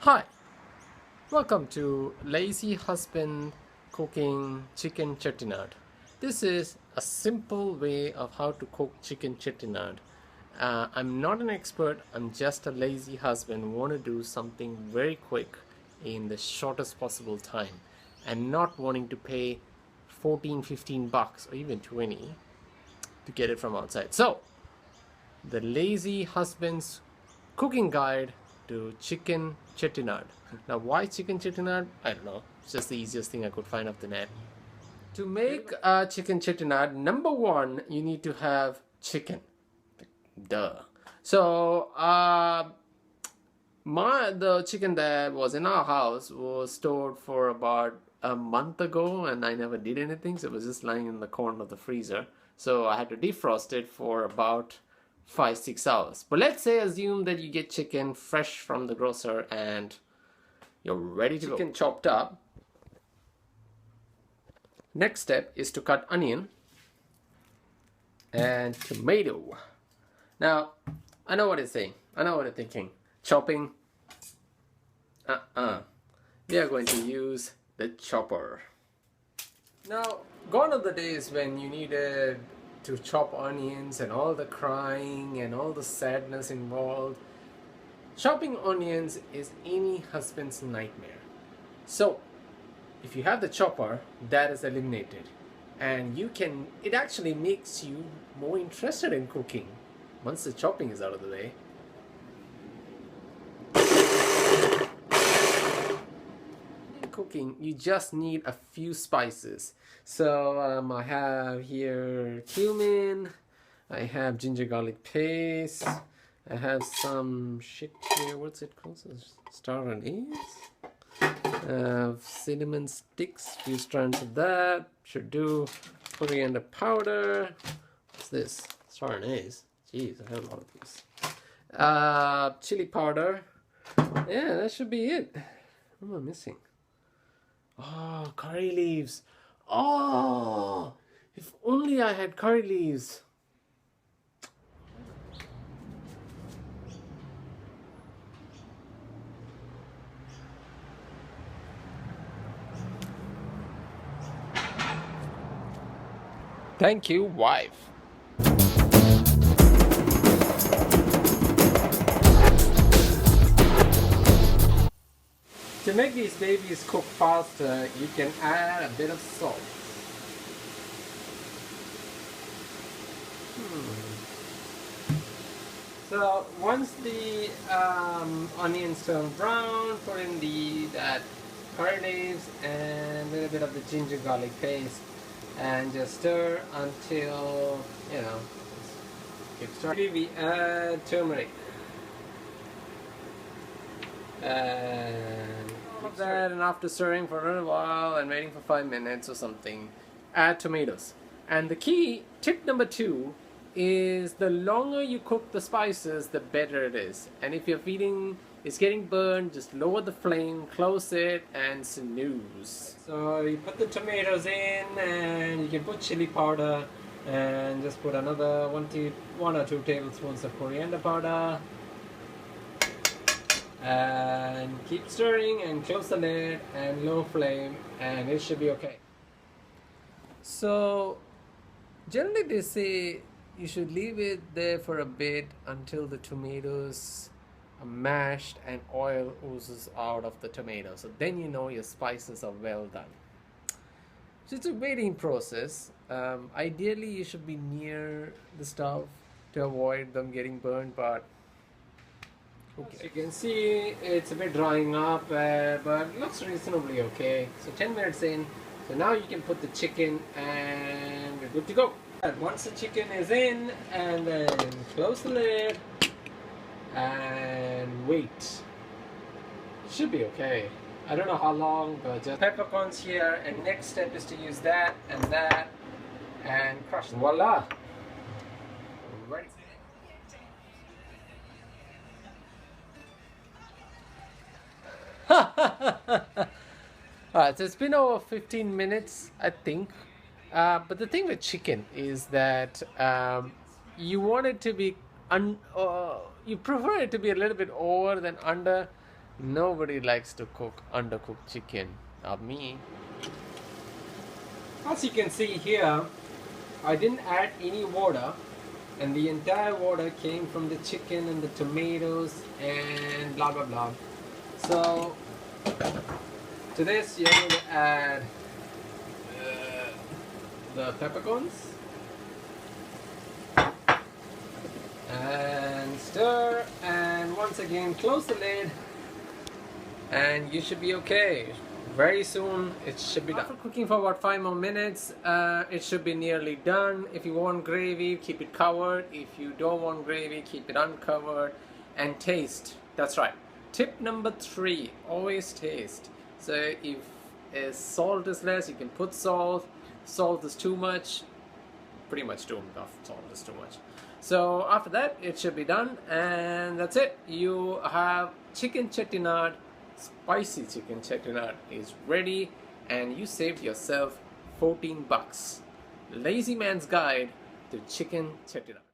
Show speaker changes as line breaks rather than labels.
Hi, welcome to Lazy Husband Cooking Chicken Chettinad. This is a simple way of how to cook chicken chettinad. I'm not an expert, I'm just a lazy husband who want to do something very quick in the shortest possible time and not wanting to pay 14, 15 bucks or even 20 to get it from outside. So, the Lazy Husband's Cooking Guide to Chicken Chettinad. Now, why chicken chettinad? I don't know. It's just the easiest thing I could find off the net. To make a chicken chettinad, number one, you need to have chicken. Duh. So, the chicken that was in our house was stored for about a month ago, and I never did anything. So it was just lying in the corner of the freezer. So I had to defrost it for about 5-6 hours. But let's say assume that you get chicken fresh from the grocer and you're ready to go. Chicken chopped up. Next step is to cut onion and tomato. Now, I know what it's saying. I know what it's thinking. Chopping. We are going to use the chopper. Now, gone are the days when you needed to chop onions and all the crying and all the sadness involved. Chopping onions is any husband's nightmare. So, if you have the chopper, that is eliminated. And it actually makes you more interested in cooking once the chopping is out of the way. In cooking, you just need a few spices. So I have here cumin, I have ginger garlic paste, I have some shit here, what's it called? Star anise. Cinnamon sticks, few strands of that, should do. Coriander powder. What's this? Star anise. Jeez, I have a lot of these. Chili powder. Yeah, that should be it. What am I missing? Oh, curry leaves. Oh, if only I had curry leaves. Thank you, wife. To make these babies cook faster, you can add a bit of salt. So once the onions turn brown, put in that curry leaves and a little bit of the ginger garlic paste, and just stir until keep stirring. We add turmeric. And that, and after stirring for a little while and waiting for 5 minutes or something, add tomatoes. And the key tip number 2 is the longer you cook the spices, the better it is. And if you're feeling it's getting burned, just lower the flame, close it, and snooze. So you put the tomatoes in, and you can put chili powder, and just put another 1 or 2 tablespoons of coriander powder. And keep stirring and close the lid and low flame, and it should be okay. So generally they say you should leave it there for a bit until the tomatoes are mashed and oil oozes out of the tomato. So then you know your spices are well done. So it's a waiting process. Ideally you should be near the stove to avoid them getting burned, but okay. As you can see, it's a bit drying up, but looks reasonably okay. So 10 minutes in, so now you can put the chicken and we're good to go. And once the chicken is in, and then close the lid and wait. Should be okay. I don't know how long, but just peppercorns here, and next step is to use that and crush them. Voila! Ready. Alright, so it's been over 15 minutes, I think. But the thing with chicken is that you want it to be you prefer it to be a little bit over than under, Nobody likes to cook undercooked chicken. Not me. As you can see here, I didn't add any water, and the entire water came from the chicken and the tomatoes and blah blah blah. So to this you're going to add the peppercorns and stir, and once again close the lid, and you should be okay. Very soon it should be done. After cooking for about 5 more minutes, it should be nearly done. If you want gravy, keep it covered. If you don't want gravy, keep it uncovered. And taste. That's right. Tip number 3, always taste. So if salt is less, you can put salt. Salt is too much, pretty much too much. Salt is too much. So after that, it should be done, and that's it. You have chicken chettinad. Spicy chicken chettinad is ready, and you saved yourself $14. Lazy man's guide to chicken chettinad.